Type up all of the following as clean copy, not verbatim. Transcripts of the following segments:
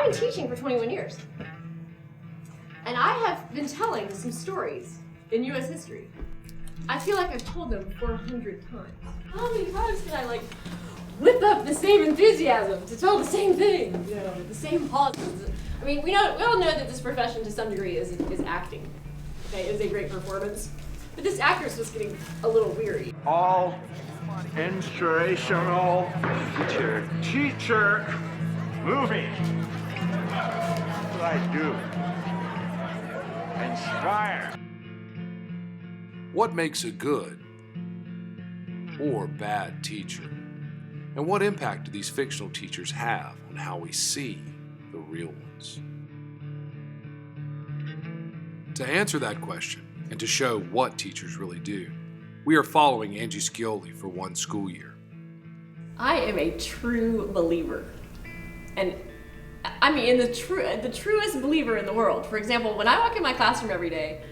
I've been teaching for 21 years. And I have been telling some stories in U.S. history. I feel like I've told them 400 times. How many times can I whip up the same enthusiasm to tell the same thing, with the same pauses? I mean, we all know that this profession to some degree is acting. Okay, it is a great performance. But this actress was getting a little weary. All inspirational teacher movie. That's what I do. Inspire. What makes a good or bad teacher? And what impact do these fictional teachers have on how we see the real ones? To answer that question and to show what teachers really do, we are following Angie Skoli for one school year. I am a true believer. And I mean, the truest believer in the world. For example, when I walk in my classroom every day,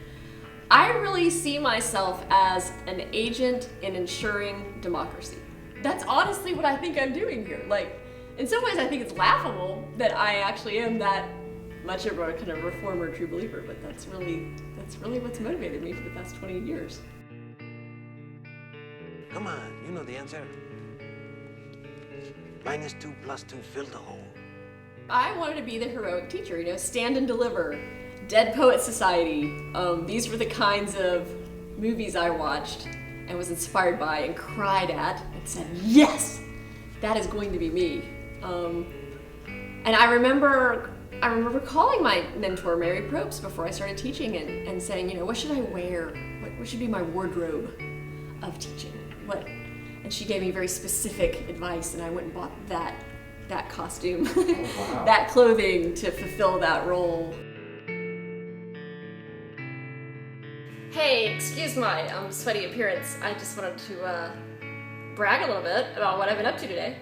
I really see myself as an agent in ensuring democracy. That's honestly what I think I'm doing here. In some ways I think it's laughable that I actually am that much of a kind of reformer true believer, but that's really what's motivated me for the past 20 years. Come on, you know the answer. -2 + 2 fill the hole. I wanted to be the heroic teacher, stand and deliver. Dead Poet Society. These were the kinds of movies I watched and was inspired by and cried at and said, yes, that is going to be me. And I remember calling my mentor, Mary Probst, before I started teaching and saying, what should I wear? What should be my wardrobe of teaching? And she gave me very specific advice, and I went and bought that costume, wow. That clothing to fulfill that role. Hey, excuse my sweaty appearance. I just wanted to brag a little bit about what I've been up to today.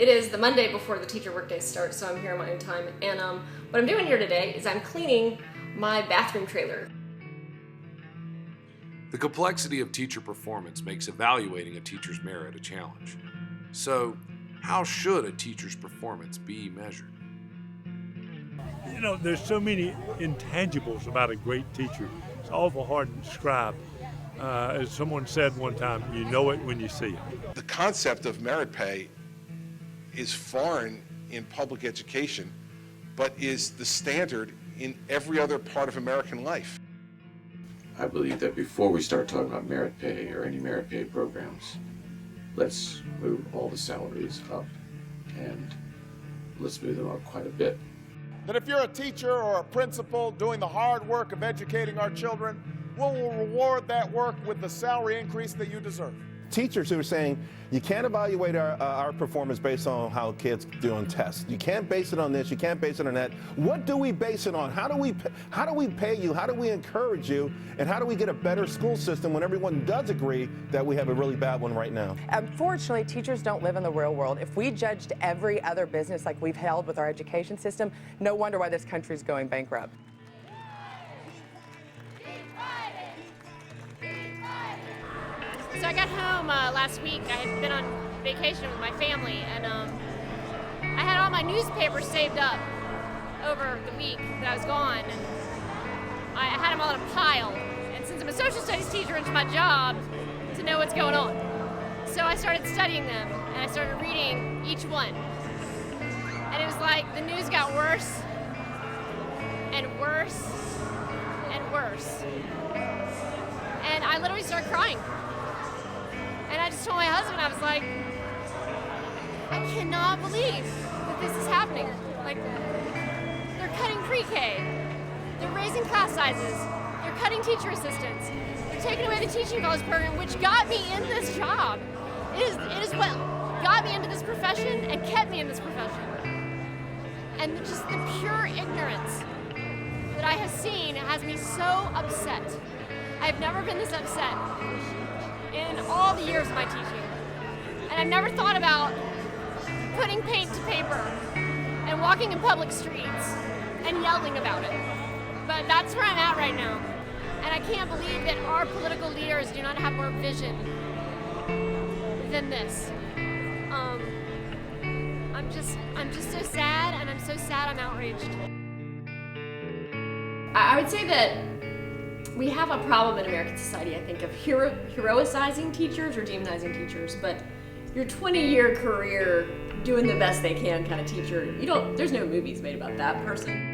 It is the Monday before the teacher workday starts, so I'm here on my own time. And what I'm doing here today is I'm cleaning my bathroom trailer. The complexity of teacher performance makes evaluating a teacher's merit a challenge. So, how should a teacher's performance be measured? There's so many intangibles about a great teacher. It's awful hard to describe. As someone said one time, you know it when you see it. The concept of merit pay is foreign in public education, but is the standard in every other part of American life. I believe that before we start talking about merit pay or any merit pay programs, let's move all the salaries up, and let's move them up quite a bit. That if you're a teacher or a principal doing the hard work of educating our children, we'll reward that work with the salary increase that you deserve. Teachers who are saying you can't evaluate our performance based on how kids do on tests. You can't base it on this, you can't base it on that. What do we base it on? How do we pay you? How do we encourage you? And how do we get a better school system when everyone does agree that we have a really bad one right now? Unfortunately, teachers don't live in the real world. If we judged every other business like we've held with our education system, no wonder why this country's going bankrupt. So I got home last week. I had been on vacation with my family, and I had all my newspapers saved up over the week that I was gone, and I had them all in a pile. And since I'm a social studies teacher, it's my job to know what's going on. So I started studying them, and I started reading each one. And it was like the news got worse and worse and worse. And I literally started crying. And I just told my husband, I was like, I cannot believe that this is happening. They're cutting pre-K. They're raising class sizes. They're cutting teacher assistants. They're taking away the teaching college program, which got me in this job. It is what got me into this profession and kept me in this profession. And just the pure ignorance that I have seen has me so upset. I've never been this upset in all the years of my teaching. And I've never thought about putting paint to paper and walking in public streets and yelling about it. But that's where I'm at right now. And I can't believe that our political leaders do not have more vision than this. I'm I'm just so sad, and I'm so sad I'm outraged. I would say that we have a problem in American society, I think, of heroicizing teachers or demonizing teachers, but your 20-year career doing the best they can kind of teacher, there's no movies made about that person.